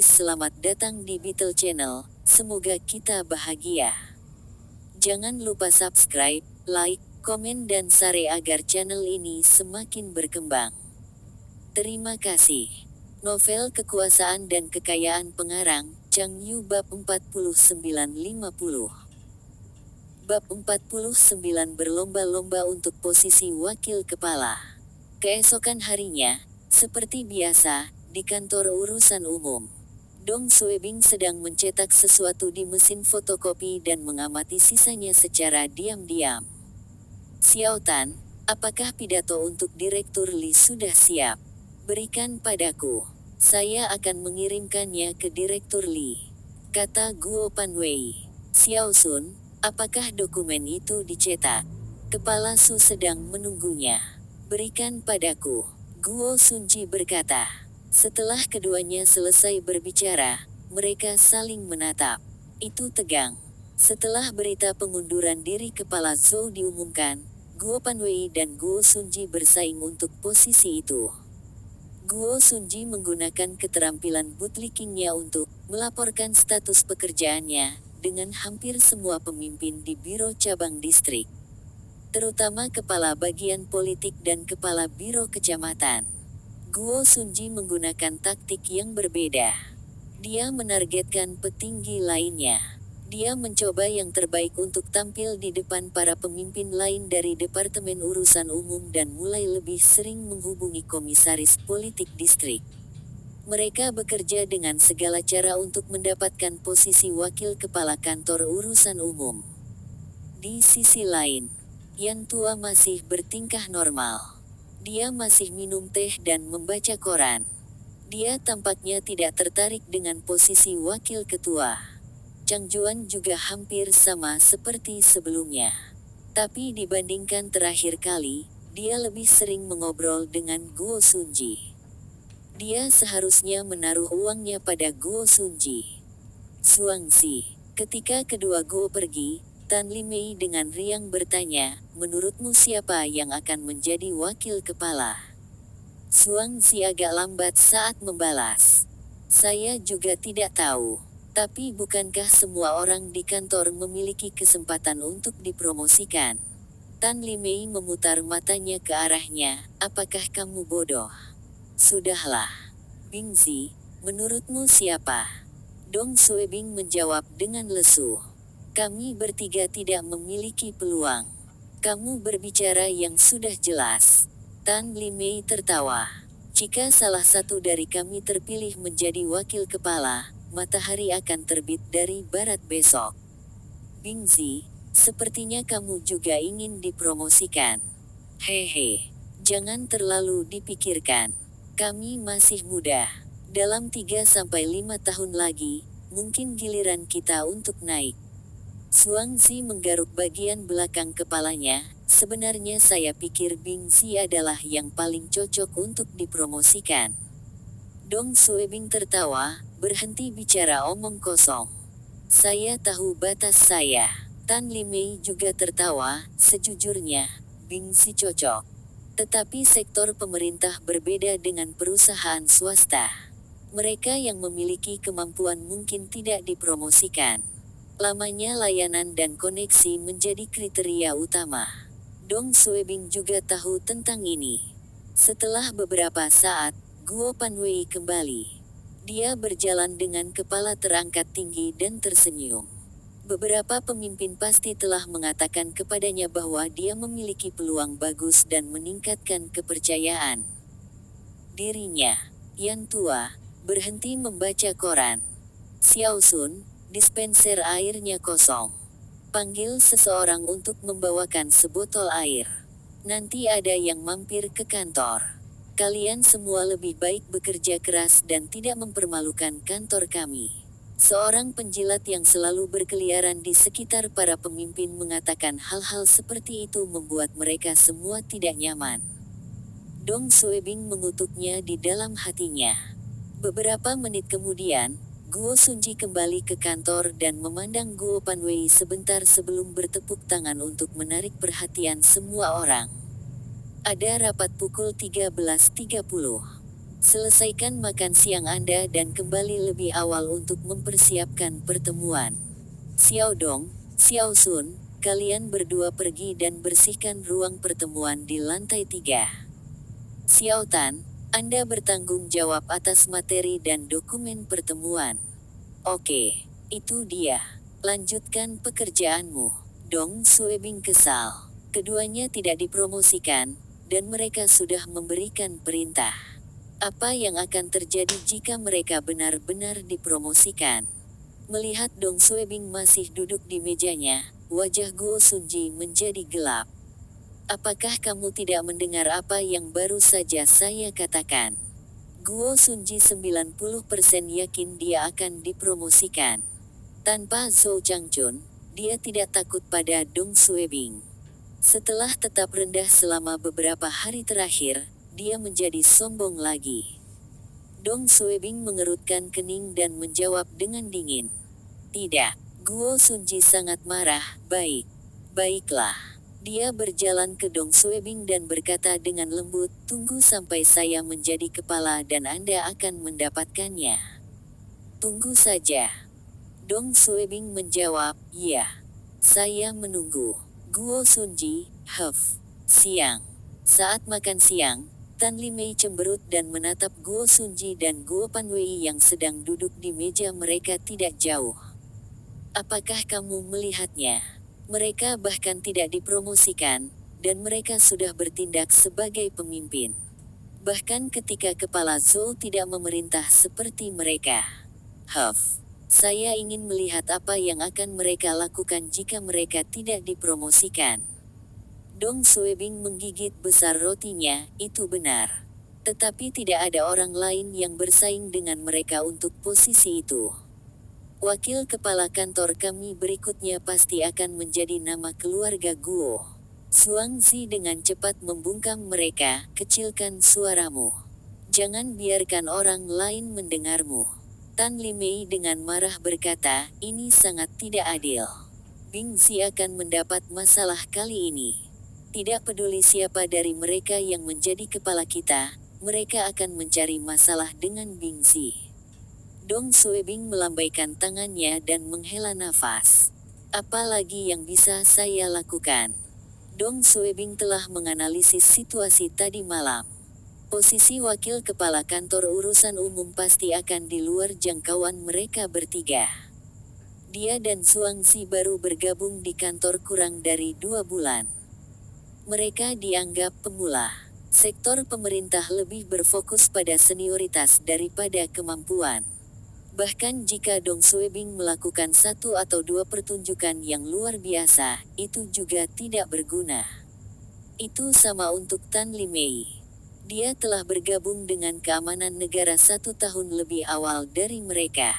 Selamat datang di Beetle Channel, semoga kita bahagia. Jangan lupa subscribe, like, komen dan share agar channel ini semakin berkembang. Terima kasih. Novel Kekuasaan dan Kekayaan Pengarang, Chang Yu bab 4950. Bab 49 Berlomba-lomba untuk posisi wakil kepala. Keesokan harinya, seperti biasa, di kantor urusan umum, Dong Suebing sedang mencetak sesuatu di mesin fotokopi dan mengamati sisanya secara diam-diam. Xiao Tan, apakah pidato untuk Direktur Li sudah siap? Berikan padaku. Saya akan mengirimkannya ke Direktur Li, kata Guo Panwei. Xiao Sun, apakah dokumen itu dicetak? Kepala Su sedang menunggunya. Berikan padaku. Guo Sunji berkata. Setelah keduanya selesai berbicara, mereka saling menatap. Itu tegang. Setelah berita pengunduran diri kepala Zhou diumumkan, Guo Panwei dan Guo Sunji bersaing untuk posisi itu. Guo Sunji menggunakan keterampilan bootlickingnya untuk melaporkan status pekerjaannya dengan hampir semua pemimpin di biro cabang distrik, terutama kepala bagian politik dan kepala biro kecamatan. Guo Sunji menggunakan taktik yang berbeda. Dia menargetkan petinggi lainnya. Dia mencoba yang terbaik untuk tampil di depan para pemimpin lain dari Departemen Urusan Umum dan mulai lebih sering menghubungi komisaris politik distrik. Mereka bekerja dengan segala cara untuk mendapatkan posisi wakil kepala kantor urusan umum. Di sisi lain, yang tua masih bertingkah normal. Dia masih minum teh dan membaca koran. Dia tampaknya tidak tertarik dengan posisi wakil ketua. Chang Juan juga hampir sama seperti sebelumnya. Tapi dibandingkan terakhir kali, dia lebih sering mengobrol dengan Guo Sunji. Dia seharusnya menaruh uangnya pada Guo Sunji. Suangzi. Ketika kedua Guo pergi, Tan Limei dengan riang bertanya, menurutmu siapa yang akan menjadi wakil kepala? Suangzi agak lambat saat membalas. Saya juga tidak tahu. Tapi bukankah semua orang di kantor memiliki kesempatan untuk dipromosikan? Tan Limei memutar matanya ke arahnya, apakah kamu bodoh? Sudahlah. Bingzi, menurutmu siapa? Dong Suebing menjawab dengan lesu. Kami bertiga tidak memiliki peluang. Kamu berbicara yang sudah jelas. Tan Limei tertawa. Jika salah satu dari kami terpilih menjadi wakil kepala, matahari akan terbit dari barat besok. Bingzi, sepertinya kamu juga ingin dipromosikan. Hehe, jangan terlalu dipikirkan. Kami masih muda. Dalam 3-5 tahun lagi, mungkin giliran kita untuk naik. Suangzi menggaruk bagian belakang kepalanya, sebenarnya saya pikir Bingzi adalah yang paling cocok untuk dipromosikan. Dong Suebing tertawa, berhenti bicara omong kosong. Saya tahu batas saya. Tan Limei juga tertawa, sejujurnya, Bingzi cocok. Tetapi sektor pemerintah berbeda dengan perusahaan swasta. Mereka yang memiliki kemampuan mungkin tidak dipromosikan. Lamanya layanan dan koneksi menjadi kriteria utama. Dong Suebing juga tahu tentang ini. Setelah beberapa saat, Guo Panwei kembali. Dia berjalan dengan kepala terangkat tinggi dan tersenyum. Beberapa pemimpin pasti telah mengatakan kepadanya bahwa dia memiliki peluang bagus dan meningkatkan kepercayaan dirinya. Yang tua, berhenti membaca koran. Xiao Sun, dispenser airnya kosong. Panggil seseorang untuk membawakan sebotol air. Nanti ada yang mampir ke kantor. Kalian semua lebih baik bekerja keras dan tidak mempermalukan kantor kami. Seorang penjilat yang selalu berkeliaran di sekitar para pemimpin mengatakan hal-hal seperti itu membuat mereka semua tidak nyaman. Dong Suebing mengutuknya di dalam hatinya. Beberapa menit kemudian, Guo Sunji kembali ke kantor dan memandang Guo Panwei sebentar sebelum bertepuk tangan untuk menarik perhatian semua orang. Ada rapat pukul 13.30. Selesaikan makan siang Anda dan kembali lebih awal untuk mempersiapkan pertemuan. Xiao Dong, Xiao Sun, kalian berdua pergi dan bersihkan ruang pertemuan di lantai 3. Xiao Tan, Anda bertanggung jawab atas materi dan dokumen pertemuan. Oke, itu dia. Lanjutkan pekerjaanmu. Dong Suebing kesal. Keduanya tidak dipromosikan, dan mereka sudah memberikan perintah. Apa yang akan terjadi jika mereka benar-benar dipromosikan? Melihat Dong Suebing masih duduk di mejanya, wajah Guo Sunji menjadi gelap. Apakah kamu tidak mendengar apa yang baru saja saya katakan? Guo Sunji 90% yakin dia akan dipromosikan. Tanpa Zhou Changchun, dia tidak takut pada Dong Suebing. Setelah tetap rendah selama beberapa hari terakhir, dia menjadi sombong lagi. Dong Suebing mengerutkan kening dan menjawab dengan dingin. Tidak, Guo Sunji sangat marah. Baiklah. Dia berjalan ke Dong Suebing dan berkata dengan lembut, tunggu sampai saya menjadi kepala dan Anda akan mendapatkannya. Tunggu saja. Dong Suebing menjawab, ya. Saya menunggu. Guo Sunji, siang. Saat makan siang, Tan Limei cemberut dan menatap Guo Sunji dan Guo Panwei yang sedang duduk di meja mereka tidak jauh. Apakah kamu melihatnya? Mereka bahkan tidak dipromosikan, dan mereka sudah bertindak sebagai pemimpin. Bahkan ketika Kepala Zhou tidak memerintah seperti mereka. Saya ingin melihat apa yang akan mereka lakukan jika mereka tidak dipromosikan. Dong Suebing menggigit besar rotinya, itu benar. Tetapi tidak ada orang lain yang bersaing dengan mereka untuk posisi itu. Wakil kepala kantor kami berikutnya pasti akan menjadi nama keluarga Guo. Suangzi dengan cepat membungkam mereka, kecilkan suaramu. Jangan biarkan orang lain mendengarmu. Tan Limei dengan marah berkata, ini sangat tidak adil. Bing Zi akan mendapat masalah kali ini. Tidak peduli siapa dari mereka yang menjadi kepala kita, mereka akan mencari masalah dengan Bing Zi. Dong Suebing melambaikan tangannya dan menghela nafas. Apa lagi yang bisa saya lakukan? Dong Suebing telah menganalisis situasi tadi malam. Posisi wakil kepala kantor urusan umum pasti akan di luar jangkauan mereka bertiga. Dia dan Suangzi baru bergabung di kantor kurang dari 2 bulan. Mereka dianggap pemula. Sektor pemerintah lebih berfokus pada senioritas daripada kemampuan. Bahkan jika Dong Suebing melakukan 1 atau 2 pertunjukan yang luar biasa, itu juga tidak berguna. Itu sama untuk Tan Limei. Dia telah bergabung dengan keamanan negara 1 tahun lebih awal dari mereka.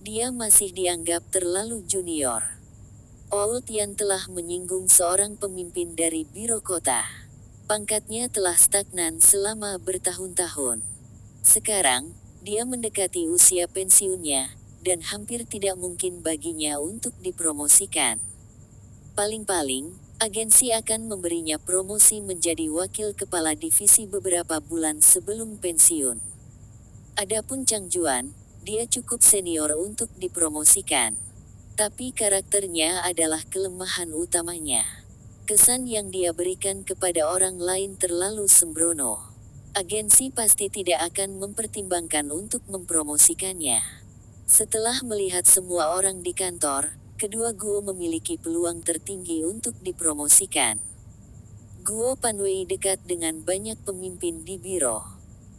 Dia masih dianggap terlalu junior. Old Yan telah menyinggung seorang pemimpin dari biro kota. Pangkatnya telah stagnan selama bertahun-tahun. Sekarang, dia mendekati usia pensiunnya, dan hampir tidak mungkin baginya untuk dipromosikan. Paling-paling, agensi akan memberinya promosi menjadi wakil kepala divisi beberapa bulan sebelum pensiun. Adapun Chang Juan, dia cukup senior untuk dipromosikan. Tapi karakternya adalah kelemahan utamanya. Kesan yang dia berikan kepada orang lain terlalu sembrono. Agensi pasti tidak akan mempertimbangkan untuk mempromosikannya. Setelah melihat semua orang di kantor, kedua Guo memiliki peluang tertinggi untuk dipromosikan. Guo Panwei dekat dengan banyak pemimpin di biro.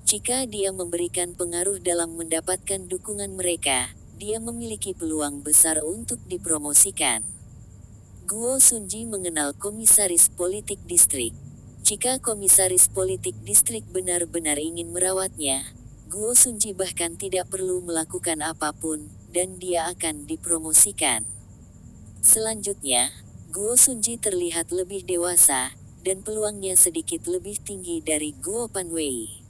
Jika dia memberikan pengaruh dalam mendapatkan dukungan mereka, dia memiliki peluang besar untuk dipromosikan. Guo Sunji mengenal komisaris politik distrik. Jika komisaris politik distrik benar-benar ingin merawatnya, Guo Sunji bahkan tidak perlu melakukan apapun, dan dia akan dipromosikan. Selanjutnya, Guo Sunji terlihat lebih dewasa, dan peluangnya sedikit lebih tinggi dari Guo Panwei.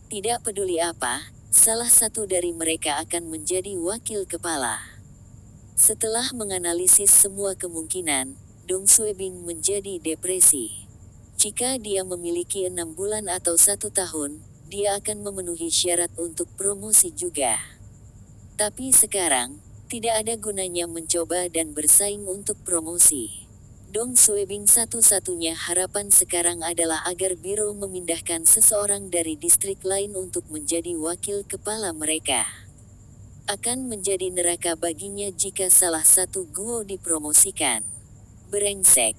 Tidak peduli apa, salah satu dari mereka akan menjadi wakil kepala. Setelah menganalisis semua kemungkinan, Dong Suebing menjadi depresi. Jika dia memiliki 6 bulan atau 1 tahun, dia akan memenuhi syarat untuk promosi juga. Tapi sekarang, tidak ada gunanya mencoba dan bersaing untuk promosi. Dong Suebing satu-satunya harapan sekarang adalah agar biro memindahkan seseorang dari distrik lain untuk menjadi wakil kepala mereka. Akan menjadi neraka baginya jika salah satu guo dipromosikan. Brengsek.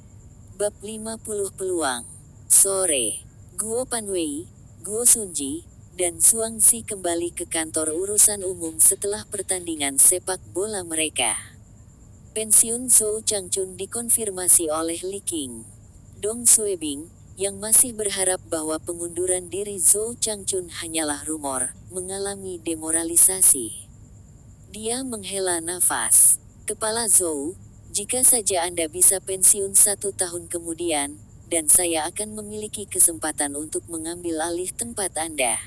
Bab 50 peluang. Sore, Guo Panwei, Guo Sunji, dan Suang Si kembali ke kantor urusan umum setelah pertandingan sepak bola mereka. Pensiun Zhou Changchun dikonfirmasi oleh Li Qing. Dong Suebing, yang masih berharap bahwa pengunduran diri Zhou Changchun hanyalah rumor, mengalami demoralisasi. Dia menghela nafas. Kepala Zhou, jika saja Anda bisa pensiun 1 tahun kemudian, dan saya akan memiliki kesempatan untuk mengambil alih tempat Anda.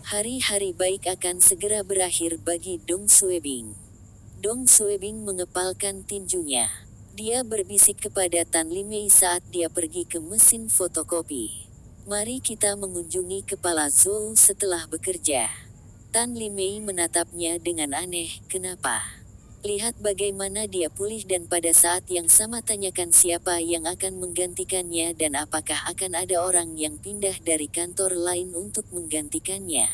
Hari-hari baik akan segera berakhir bagi Dong Suebing. Dong Suebing mengepalkan tinjunya. Dia berbisik kepada Tan Limei saat dia pergi ke mesin fotokopi. Mari kita mengunjungi kepala Zhou setelah bekerja. Tan Limei menatapnya dengan aneh, kenapa? Lihat bagaimana dia pulih dan pada saat yang sama tanyakan siapa yang akan menggantikannya dan apakah akan ada orang yang pindah dari kantor lain untuk menggantikannya.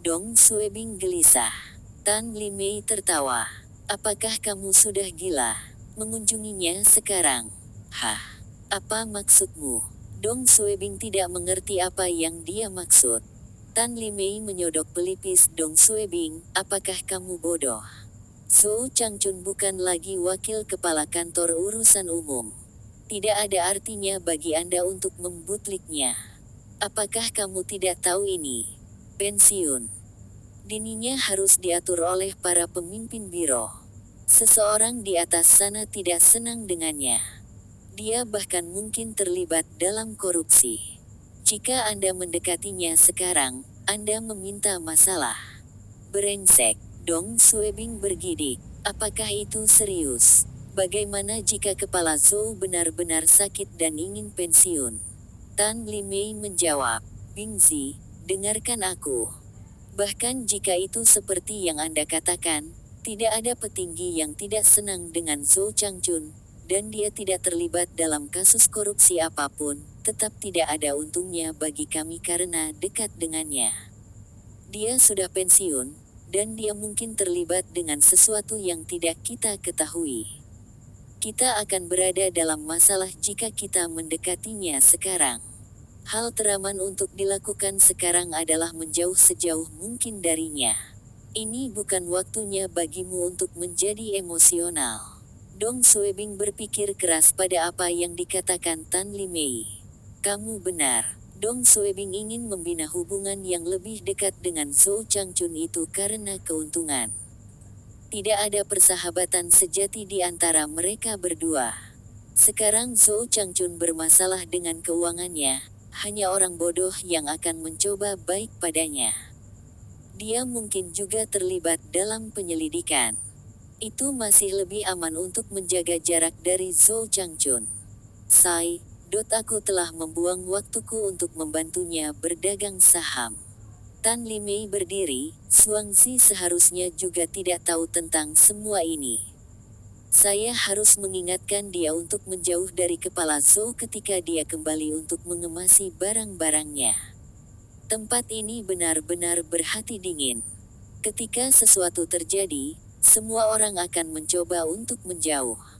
Dong Suebing gelisah. Tan Limei tertawa. Apakah kamu sudah gila? Mengunjunginya sekarang? Hah? Apa maksudmu? Dong Suebing tidak mengerti apa yang dia maksud. Tan Limei menyodok pelipis Dong Suebing, apakah kamu bodoh? Zhou Changchun bukan lagi wakil kepala kantor urusan umum. Tidak ada artinya bagi Anda untuk membutliknya. Apakah kamu tidak tahu ini? Pensiun dininya harus diatur oleh para pemimpin biro. Seseorang di atas sana tidak senang dengannya. Dia bahkan mungkin terlibat dalam korupsi. Jika Anda mendekatinya sekarang, Anda meminta masalah. Brengsek. Dong Suebing bergidik. Apakah itu serius? Bagaimana jika kepala Zhou benar-benar sakit dan ingin pensiun? Tan Limei menjawab, Bingzi, dengarkan aku. Bahkan jika itu seperti yang Anda katakan, tidak ada petinggi yang tidak senang dengan Zhou Changchun, dan dia tidak terlibat dalam kasus korupsi apapun, tetap tidak ada untungnya bagi kami karena dekat dengannya. Dia sudah pensiun, dan dia mungkin terlibat dengan sesuatu yang tidak kita ketahui. Kita akan berada dalam masalah jika kita mendekatinya sekarang. Hal teraman untuk dilakukan sekarang adalah menjauh sejauh mungkin darinya. Ini bukan waktunya bagimu untuk menjadi emosional. Dong Suebing berpikir keras pada apa yang dikatakan Tan Limei. Kamu benar. Dong Suebing ingin membina hubungan yang lebih dekat dengan Zhou Changchun itu karena keuntungan. Tidak ada persahabatan sejati di antara mereka berdua. Sekarang Zhou Changchun bermasalah dengan keuangannya, hanya orang bodoh yang akan mencoba baik padanya. Dia mungkin juga terlibat dalam penyelidikan. Itu masih lebih aman untuk menjaga jarak dari Zhou Changchun. Aku telah membuang waktuku untuk membantunya berdagang saham. Tan Limei berdiri, Suang Si seharusnya juga tidak tahu tentang semua ini. Saya harus mengingatkan dia untuk menjauh dari kepala Zhou ketika dia kembali untuk mengemasi barang-barangnya. Tempat ini benar-benar berhati dingin. Ketika sesuatu terjadi, semua orang akan mencoba untuk menjauh.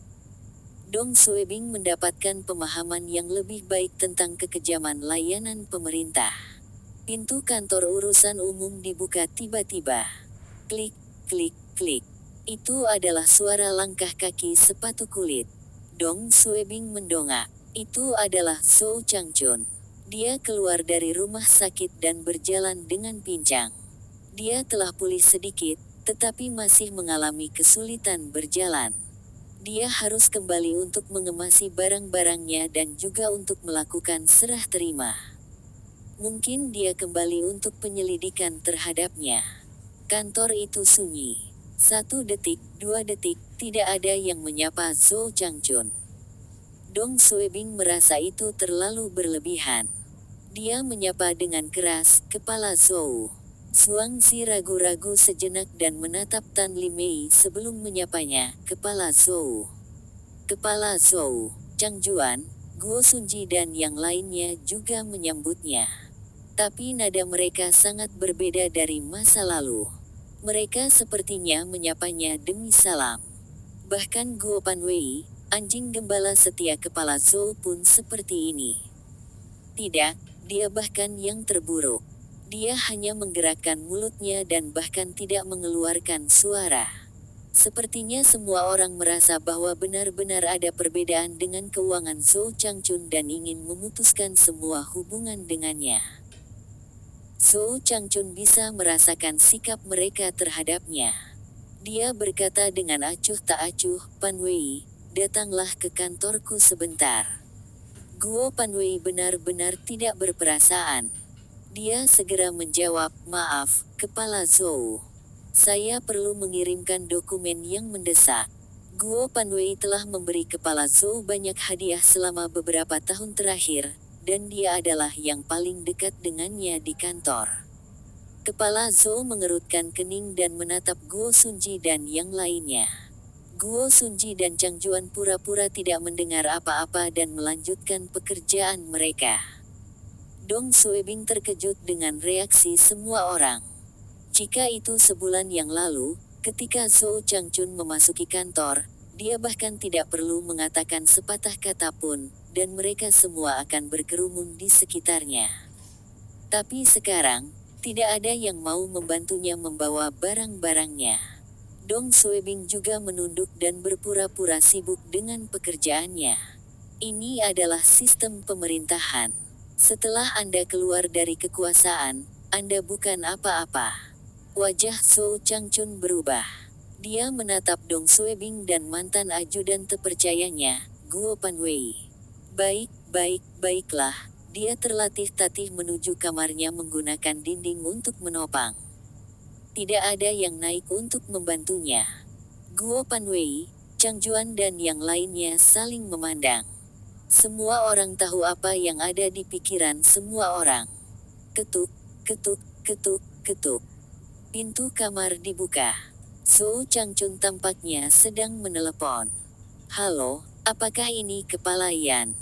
Dong Suebing mendapatkan pemahaman yang lebih baik tentang kekejaman layanan pemerintah. Pintu kantor urusan umum dibuka tiba-tiba. Klik, klik, klik. Itu adalah suara langkah kaki sepatu kulit. Dong Suebing mendongak. Itu adalah Zhou Changchun. Dia keluar dari rumah sakit dan berjalan dengan pincang. Dia telah pulih sedikit, tetapi masih mengalami kesulitan berjalan. Dia harus kembali untuk mengemasi barang-barangnya dan juga untuk melakukan serah terima. Mungkin dia kembali untuk penyelidikan terhadapnya. Kantor itu sunyi. 1 detik, 2 detik, tidak ada yang menyapa Zhou Changchun. Dong Suebing merasa itu terlalu berlebihan. Dia menyapa dengan keras, "Kepala Zhou." Suang Zi ragu-ragu sejenak dan menatap Tan Limei sebelum menyapanya, "Kepala Zhou." Kepala Zhou, Chang Juan, Guo Sunji dan yang lainnya juga menyambutnya. Tapi nada mereka sangat berbeda dari masa lalu. Mereka sepertinya menyapanya demi salam. Bahkan Guo Panwei, anjing gembala setia kepala Zhou pun seperti ini. Tidak, dia bahkan yang terburuk. Dia hanya menggerakkan mulutnya dan bahkan tidak mengeluarkan suara. Sepertinya semua orang merasa bahwa benar-benar ada perbedaan dengan keuangan Zhou Changchun dan ingin memutuskan semua hubungan dengannya. Zhou Changchun bisa merasakan sikap mereka terhadapnya. Dia berkata dengan acuh tak acuh, "Panwei, datanglah ke kantorku sebentar." Guo Panwei benar-benar tidak berperasaan. Dia segera menjawab, "Maaf, Kepala Zhou. Saya perlu mengirimkan dokumen yang mendesak." Guo Panwei telah memberi Kepala Zhou banyak hadiah selama beberapa tahun terakhir, dan dia adalah yang paling dekat dengannya di kantor. Kepala Zhou mengerutkan kening dan menatap Guo Sunji dan yang lainnya. Guo Sunji dan Chang Juan pura-pura tidak mendengar apa-apa dan melanjutkan pekerjaan mereka. Dong Suebing terkejut dengan reaksi semua orang. Jika itu sebulan yang lalu, ketika Zhou Changchun memasuki kantor, dia bahkan tidak perlu mengatakan sepatah kata pun, dan mereka semua akan berkerumun di sekitarnya. Tapi sekarang, tidak ada yang mau membantunya membawa barang-barangnya. Dong Suebing juga menunduk dan berpura-pura sibuk dengan pekerjaannya. Ini adalah sistem pemerintahan. Setelah Anda keluar dari kekuasaan, Anda bukan apa-apa. Wajah Zhou Changchun berubah. Dia menatap Dong Suebing dan mantan ajudan terpercayanya, Guo Panwei. Baiklah. Dia terlatih-tatih menuju kamarnya menggunakan dinding untuk menopang. Tidak ada yang naik untuk membantunya. Guo Panwei, Chang Juan dan yang lainnya saling memandang. Semua orang tahu apa yang ada di pikiran semua orang. Ketuk, ketuk, ketuk, ketuk. Pintu kamar dibuka. Zhou Changchun tampaknya sedang menelepon. "Halo, apakah ini Kepala Yan?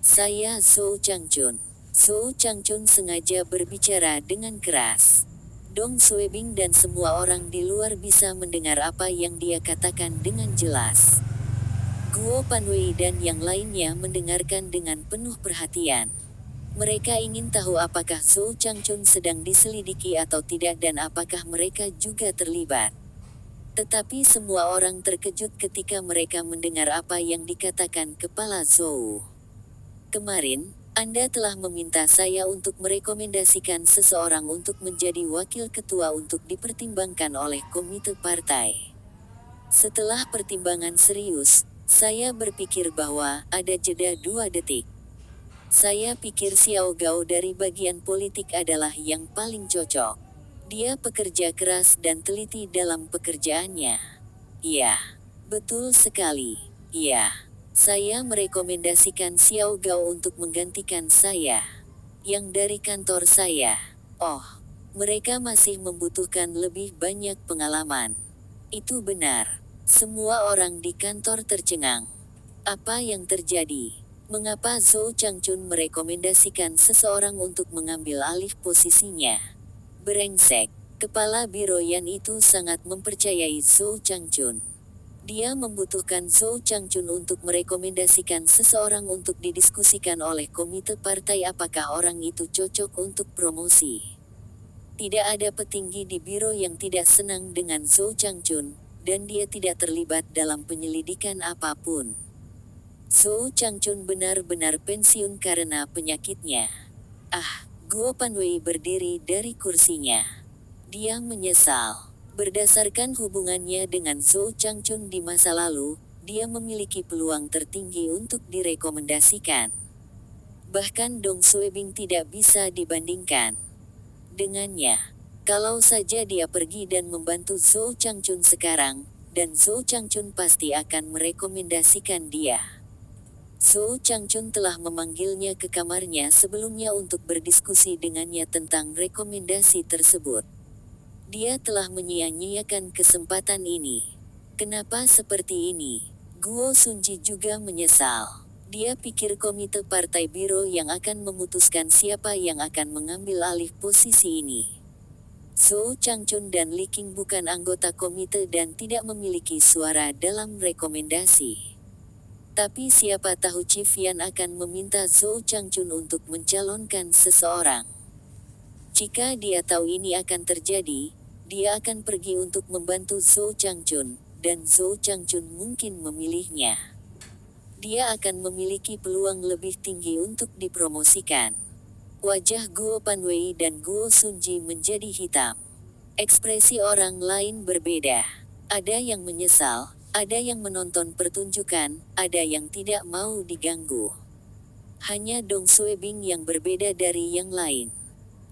Saya Zhou Changchun." Zhou Changchun sengaja berbicara dengan keras. Dong Suebing dan semua orang di luar bisa mendengar apa yang dia katakan dengan jelas. Guo Panwei dan yang lainnya mendengarkan dengan penuh perhatian. Mereka ingin tahu apakah Zhou Changchun sedang diselidiki atau tidak dan apakah mereka juga terlibat. Tetapi semua orang terkejut ketika mereka mendengar apa yang dikatakan Kepala Zhou. "Kemarin, Anda telah meminta saya untuk merekomendasikan seseorang untuk menjadi wakil ketua untuk dipertimbangkan oleh komite partai. Setelah pertimbangan serius, saya berpikir bahwa ada jeda 2 detik. Saya pikir Xiao Gao dari bagian politik adalah yang paling cocok. Dia pekerja keras dan teliti dalam pekerjaannya." "Iya, betul sekali. Iya. Saya merekomendasikan Xiao Gao untuk menggantikan saya. Yang dari kantor saya. Oh, mereka masih membutuhkan lebih banyak pengalaman." Itu benar. Semua orang di kantor tercengang. Apa yang terjadi? Mengapa Zhou Changchun merekomendasikan seseorang untuk mengambil alih posisinya? Brengsek. Kepala Biro Yan itu sangat mempercayai Zhou Changchun. Dia membutuhkan Zhou Changchun untuk merekomendasikan seseorang untuk didiskusikan oleh komite partai apakah orang itu cocok untuk promosi. Tidak ada petinggi di biro yang tidak senang dengan Zhou Changchun, dan dia tidak terlibat dalam penyelidikan apapun. Zhou Changchun benar-benar pensiun karena penyakitnya. Guo Panwei berdiri dari kursinya. Dia menyesal. Berdasarkan hubungannya dengan Zhou Changchun di masa lalu, dia memiliki peluang tertinggi untuk direkomendasikan. Bahkan Dong Suebing tidak bisa dibandingkan dengannya. Kalau saja dia pergi dan membantu Zhou Changchun sekarang, dan Zhou Changchun pasti akan merekomendasikan dia. Zhou Changchun telah memanggilnya ke kamarnya sebelumnya untuk berdiskusi dengannya tentang rekomendasi tersebut. Dia telah menyia-nyiakan kesempatan ini. Kenapa seperti ini? Guo Sunji juga menyesal. Dia pikir komite partai biro yang akan memutuskan siapa yang akan mengambil alih posisi ini. Zhou Changchun dan Li Qing bukan anggota komite dan tidak memiliki suara dalam rekomendasi. Tapi siapa tahu Chief Yan akan meminta Zhou Changchun untuk mencalonkan seseorang. Jika dia tahu ini akan terjadi, dia akan pergi untuk membantu Zhou Changchun, dan Zhou Changchun mungkin memilihnya. Dia akan memiliki peluang lebih tinggi untuk dipromosikan. Wajah Guo Panwei dan Guo Sunji menjadi hitam. Ekspresi orang lain berbeda. Ada yang menyesal, ada yang menonton pertunjukan, ada yang tidak mau diganggu. Hanya Dong Suebing yang berbeda dari yang lain.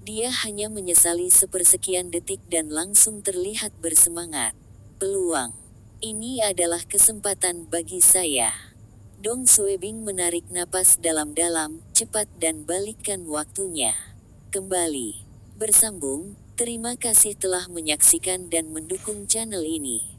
Dia hanya menyesali sepersekian detik dan langsung terlihat bersemangat. Peluang. Ini adalah kesempatan bagi saya. Dong Suebing menarik napas dalam-dalam, cepat dan balikkan waktunya. Kembali. Bersambung, terima kasih telah menyaksikan dan mendukung channel ini.